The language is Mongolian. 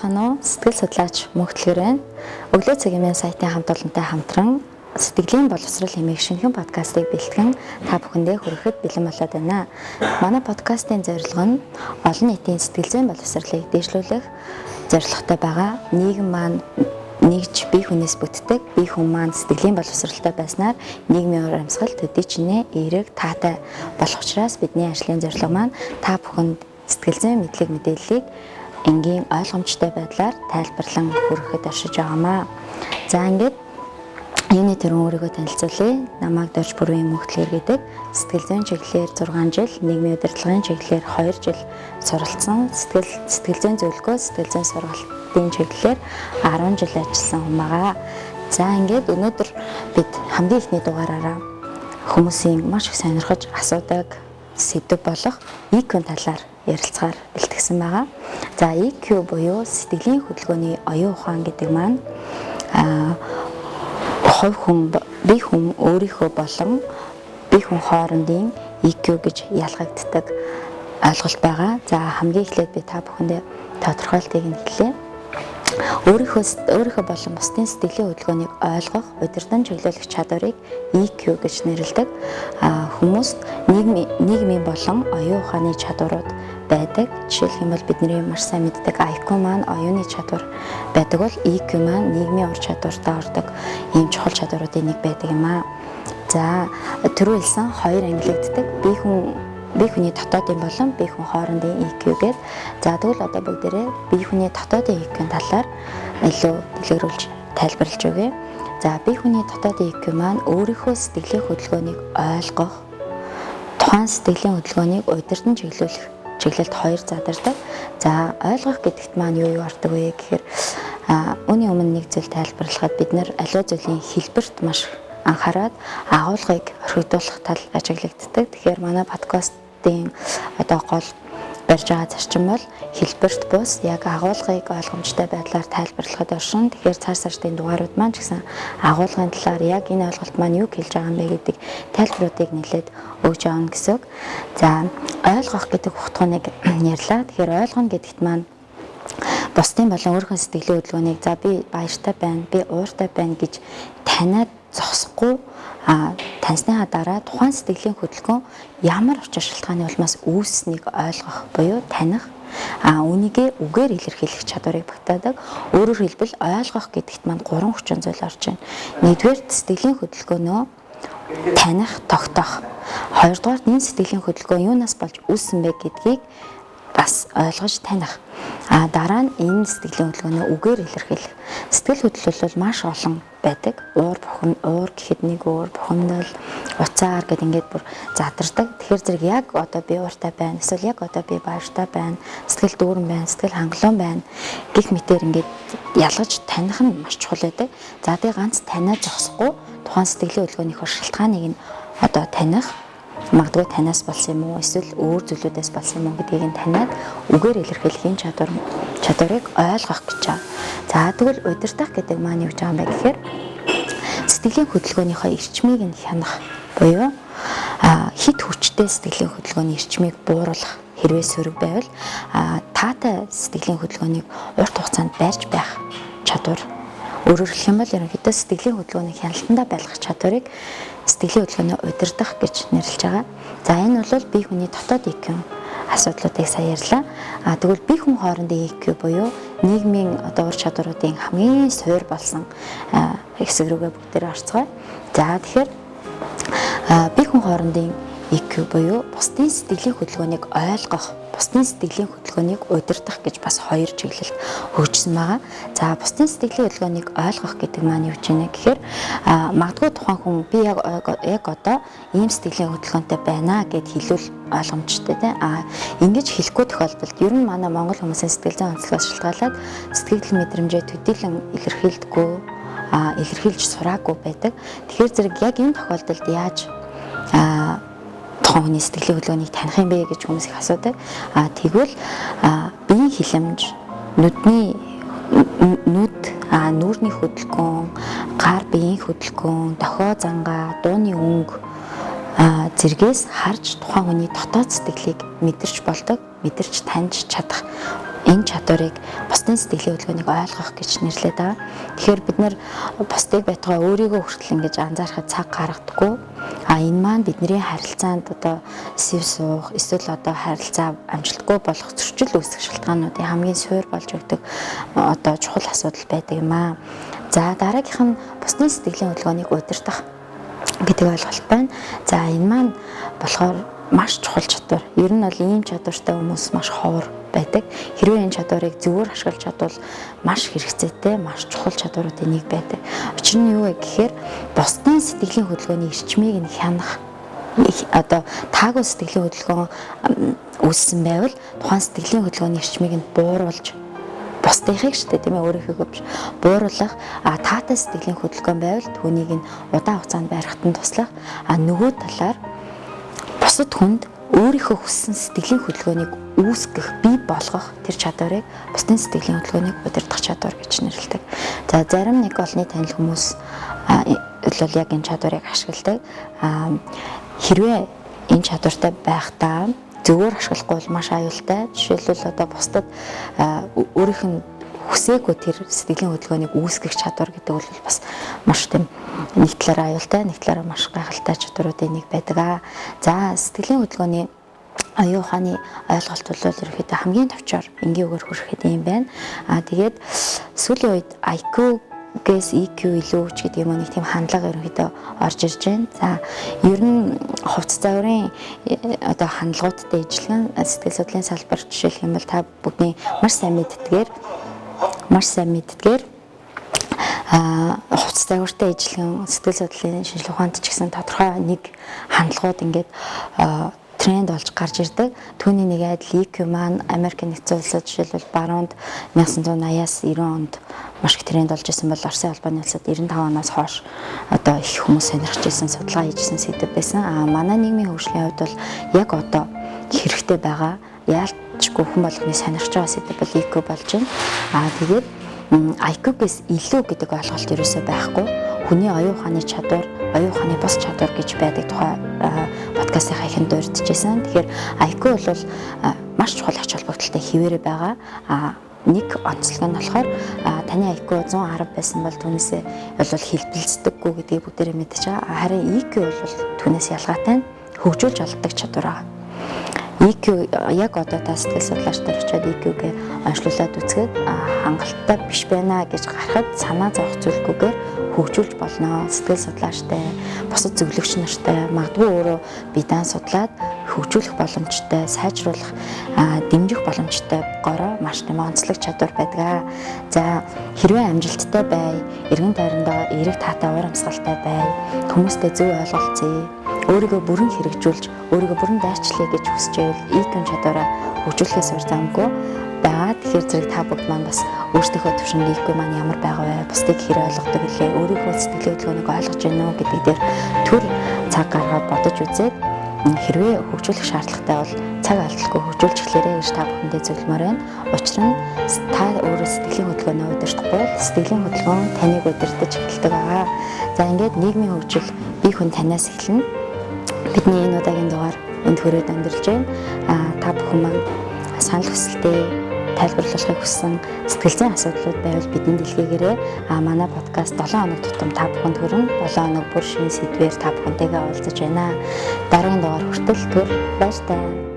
Сайхан уу сэтгэл судлаач мөнхтлгэрэн өглөө цагийн сайтын хамт олонтой хамтран сэтгэлийн боловсрол хэмээх шинэхэн подкастыг бэлтгэн та бүхэндээ хүрэхэд бэлэн болоод байна. Манай подкастын зорилго нь олон нийтийн сэтгэл зүйн боловсролыг дэвшлүүлэх зорилготой байгаа. Нийгэм маань нэгж бие хүнээс бүтдэг, бие хүн маань сэтгэлийн боловсролтой байснаар нийгмийн уур амьсгал төдий чинээ эерэг таатай болох учраас бидний ажлын зорилго маань та бүхэнд сэтгэл зүйн мэдлэг мэдээллийг энгийн ойлгомжтой байдлаар тайлбарлан хүргэхэд оршиж байгаамаа. За ингээд юуны төрөн өөрийгөө танилцуулъя. Намайг Дорж бүрийн мөнхтлгэр гэдэг. Сэтгэл зүйн чиглэлээр 6 жил, нийгмийн удирдлагын чиглэлээр 2 жил суралцсан. Сэтгэл зүйн зөвлөгөө, сэтгэл зүйн сургалтын чиглэлээр 10 жил ажилласан хүн байгаа. За ингээд өнөөдөр бид хамгийн ихний дугаараараа хүмүүсийн маш их сонирхож асуудаг сэдв болох EQ талаар ярилцахаар бэлтгэсэн байгаа. За EQ буюу сэтгэлийн хөдөлгөөний оюун ухаан гэдэг маань бие хүн өөрийнхөө болон бие хүн хоорондын EQ гэж ялгагддаг ойлголт байгаа. За хамгийн эхлээд би та бүхэндээ тодорхойлтыг нь хэлье. Өөрийнхөө болон бусдын сэтгэлийн хөдөлгөөнийг ойлгох, удирдан чиглүүлэх чадварыг EQ гэж нэрлэдэг. Хүмүүст нийгмийн болон оюун ухааны чадварууд байдаг. Жишээлх юм бол бидний маш сайн мэддэг IQ маань оюуны чадвар байдаг бол EQ маань нийгмийн ур чадвартаа ордог ийм чухал чадваруудын нэг байдаг юм аа. За түрүү хэлсэн хоёр ангилагддаг. Бие хүний дотоодын болон бие хүн хоорондын EQ гэдэг. За тэгвэл одоо бүгдээрээ бие хүний дотоодын EQ-ийн талаар илүү дэлгэрүүлж тайлбарлаж өгье. За бие хүний дотоодын EQ маань өөрийнхөө сэтгэлийн хөдөлгөөнийг ойлгох, тухайн сэтгэлийн хөдөлгөөнийг удирдан чиглэлд хоёр задардаг. За ойлгох гэдэгт маань юу ордог вэ гэхээр үүний өмнө нэг зүйл тайлбарлахад бид нар аливаа зүйлийн хэлбэрт маш анхаарад агуулгыг орхигдуулах тал ажиглагддаг. Тэгэхээр манай подкастын одоо гол барьж байгаа зарчим бол хэлбэрт бус яг агуулгыг ойлгомжтой байдлаар тайлбарлахад оршин. Тэгэхээр цааш сартын дугаарууд маань ч гэсэн агуулгын талаар яг энэ ойлголт маань юу хэлж байгаа юм бэ гэдэг тайлбаруудыг нэлээд өгж авна гэсэн үг. За ойлгох гэдэг утгыг ярьлаа. Тэгэхээр ойлгоно гэдэгт маань бусдын болон өөрийнхөө сэтгэлийн хөдөлгөөнийг за би баяртай байна, би ууртай байна гэж таниад зогсохгүй таньсныхаа дараа тухайн сэтгэлийн хөдөлгөөн ямар учир шалтгааны улмаас үүссэнийг ойлгох буюу таних үнийгээ үгээр илэрхийлэх чадварыг багтаадаг. Өөрөөр хэлбэл ойлгох гэдэгт маань 3 хүчин зүйл орж байна. Нэгдүгээр сэтгэлийн хөдөлгөөнөө таних, тогтоох. Хоёрдугаар энэ сэтгэлийн хөдөлгөөн юунаас болж үүссэн бэ гэдгийг бас ойлгож таних. Дараа нь энэ сэтгэлийн хөдөлгөөнөө үгээр илэрхийлэх. Сэтгэл хөдлөл бол маш олон байдаг. Уур гэхэд нэг уур, бухимдал, уцаар гэд ингээд бүр задардаг. Тэгэхээр зэрэг яг одоо би ууртай байна, эсвэл яг одоо би баяртай байна, сэтгэл дүүрэн байна, сэтгэл хангалуун байна гэх мэтээр ингээд ялгаж таних нь маш чухал байдаг. За тэгээ ганц таниад зогсохгүй тухайн сэтгэлийн хөдөлгөөнийхөө шалтгааныг нь одоо таних, магадгүй танаас болсон юм уу эсвэл өөр зүйлүүдээс болсон юм уу гэдгийг нь таниад үгээр илэрхийлэх чадварыг ойлгох гэж байна. За тэгвэл удирдах гэдэг маань юу гэж байгаа юм бэ гэхээр сэтгэлийн хөдөлгөөнийхөө эрчмийг нь хянах буюу хит хүчтэй сэтгэлийн хөдөлгөөний эрчмийг бууруулах хэрвээ сөрөг байвал таатай сэтгэлийн хөдөлгөөнийг урт хугацаанд барьж байх чадвар. Өөрөөр хэлэх юм бол ерөнхийдөө сэтгэлийн хөдөлгөөний хяналтандаа байлгах чадварыг сэтгэлийн хөдөлгөөнөө удирдах гэж нэрлэж байгаа. За энэ бол бие хүний дотоод EQ асуудлуудыг сая ярьлаа. Тэгвэл бие хүн хоорондын EQ буюу нийгмийн одоо ур чадваруудын хамгийн суур болсон хэсэг рүүгээ бүгдээрээ орцгоё. За тэгэхээр бие хүн хоорондын EQ буюу бусдын сэтгэлийн хөдөлгөөнийг ойлгох, бусдын сэтгэлийн хөдөлгөөнийг удирдах гэж бас хоёр чиглэлд хөгжсөн байгаа. За бусдын сэтгэлийн хөдөлгөөнийг ойлгох гэдэг маань юу гэж вэ гэхээр магадгүй тухайн хүн би яг одоо ийм сэтгэлийн хөдөлгөөнтэй байна гэд хэлвэл ойлгомжтой тийм. Ингэж хэлэхгүй тохиолдолд ер нь манай монгол хүмүүсийн сэтгэл зүйн онцлогоос шалтгаалаад сэтгэл мэдрэмжээ төдийлөн илэрхийлж сураагүй байдаг. Тэгэхээр зэрэг яг энэ тохиолдолд яаж тухайн хүний сэтгэлийн хөдөлгөөнийг таних юм бэ гэж хүмүүс их асуудаг. Тэгвэл биеийн хилэмж, нүүрний хөдөлгөөн, гар биеийн хөдөлгөөн, дохио зангаа, дууны өнгө зэргээс харж тухайн хүний дотоод сэтгэлийг мэдэрч болдог, мэдэрч таньж чадах энэ чадварыг бусдын сэтгэлийн хөдөлгөөнийг ойлгох гэж нэрлэдэг байгаа. Тэгэхээр бид нэр бусдыг байтугай өөрийгөө хүртэл ингэж анзаарахад цаг гаргадаггүй. Энэ маань бидний харилцаанд одоо сэв суух, эсвэл одоо харилцаа амжилтгүй болох зөрчил үүсгэх шалтгаануудын хамгийн суур болж өгдөг одоо чухал асуудал байдаг юм аа. За дараагийнх нь бусдын сэтгэлийн хөдөлгөөнийг удирдах гэдэг ойлголт байна. За энэ маань болохоор маш чухал чадвар. Ер нь бол ийм чадвартай хүмүүс маш ховор байдаг. Хэрвээ энэ чадварыг зөвөр ашиглаж чадвал маш хэрэгцээтэй, маш чухал чадваруудын нэг байдаг. Учир нь юу вэ гэхээр бусдын сэтгэлийн хөдөлгөөний эрчмийг нь хянах одоо таагүй сэтгэлийн хөдөлгөөн үүссэн байвал тухайн сэтгэлийн хөдөлгөөний эрчмийг нь бууруулж бусдынхыг ч тийм ээ өөрийнхөө биш бууруулах таатай сэтгэлийн хөдөлгөөн байвал түүнийг нь удаан хугацаанд байрахад нь туслах нөгөө талаар бусад хүнд өөрийнхөө хүссэн сэтгэлийн хөдөлгөөнийг үүсгэх, бий болгох тэр чадварыг бусдын сэтгэлийн хөдөлгөөнийг удирдах чадвар гэж нэрлэдэг. За зарим нэг олонний танил хүмүүс бол яг энэ чадварыг ашигладаг. Хэрвээ энэ чадвартай байхдаа зөвөр ашиглахгүй бол маш аюултай. Жишээлбэл одоо бусдад өөрийнх нь хүсээгүй тэр сэтгэлийн хөдөлгөөнийг үүсгэх чадвар гэдэг бол бас маш тийм нэг талаараа аюултай, нэг талаараа маш гайхалтай чадваруудын нэг байдаг. За сэтгэлийн хөдөлгөөний оюун ухааны ойлголт бол ерөөхдөө хамгийн товчоор энгийн үгээр хүрэхэд юм байна. Тэгээд сүүлийн үед IQ-гээс EQ илүү ч гэдэг юм уу нэг тийм хандлага ерөөхдөө орж ирж байна. За ер нь хувцас загварын одоо хандлагуудтай ижилхэн сэтгэл судлалын салбар жишээлх юм бол та бүгдний маш сайн мэддгээр хувцас загвартай ижилхэн сэтгэл судлалын шинжилгээ ухаанд ч гэсэн тодорхой нэг хандлагууд ингээд тренд болж гарч ирдэг. Түүний нэг адил EQ маань Америк нэгдсэн улсад жишээлбэл баруунд 1980-аас 90 онд маш их тренд болж исэн бол Оросын албаны улсад 95 оноос хойш одоо их хүмүүс сонирхож исэн судалгаа хийжсэн сэдв байсан. Манай нийгмийн хөгжлийн хувьд бол яг одоо хэрэгтэй байгаа яалтчгүй хүн болгоны сонирхож байгаа сэдв бол EQ болж байна. Тэгээд IQ-гээс илүү гэдэг ойлголт ерөөсөө байхгүй. Хүний оюун ухааны чадвар, оюун ухааны бус чадвар гэж байдаг тухай подкастын хаяханд дурдчихсан. Тэгэхээр IQ бол маш чухал ач холбогдолтой хэвээрээ байгаа. Нэг онцлог нь болохоор таны IQ 110 байсан бол түүнээсээ бол хэлбэлцдэггүй гэдгийг бүгдээрээ мэдчихэж байгаа. Харин EQ бол түүнээс ялгаатай нь хөгжүүлж олддог чадвар байгаа. EQ яг одоо та сэтгэл судлаачтай очиод EQ-гээ онцлуулад үзгээд хангалттай биш байна гэж гарахад санаа зовох зүйлгүйгээр хөгжүүлж болно. Сэтгэл судлаачтай, бусад зөвлөгч нартай магадгүй өөрөө биедан судлаад хөгжүүлэх боломжтой, сайжруулах, дэмжих боломжтой гороо маш тийм онцлог чадвар байдаг. За хэрвээ амжилттай бай, эргэн тойрондоо эерэг таатай уур амьсгалтай бай, хүмүүстэй зөв ойлголцъё, өөрийгөө бүрэн хэрэгжүүлж, өөрийгөө бүрэн дайчлаа гэж хүсэж байвал EQ-ийн чадвараа хөгжүүлэхээс өөр замгүй байгаа. Тэгэхээр зэрэг та бүгд маань бас өөрсдийнхөө төвшөнд EQ маань ямар байгаа вэ? Бусдыг хэр ойлгодог вэ? Өөрийнхөө сэтгэлийн хөдөлгөөнийг ойлгож байна уу гэдэг дээр төр цаг гаргаад бодож үзээд хэрвээ хөгжүүлэх шаардлагатай бол цаг алдалгүй хөгжүүлж эхлээрэй гэж та бүхэндээ зөвлөмөр байна. Учир нь та өөрөө сэтгэлийн хөдөлгөөнөө удирдахгүй, сэтгэлийн хөдөлгөөн таныг удирдах эхэлдэг байгаа. За ингээд нийгмийн хөгжил бие хүн танаас эхэлнэ. Бидний энэ удаагийн дугаар энд хүрээд өндөрлж байна. Та бүхэн маань санал хүсэлтээ тайлбарлахыг хүссэн сэтгэл зүйн асуудлууд байвал бидний дэлгээгээрээ манай подкаст 7 хоног тутам та бүхэнд хүрэн 7 хоног бүр шинэ сэдвээр та бүхэнтэйгээ уулзаж байна. Дараагийн дугаар хүртэл түр баяртай.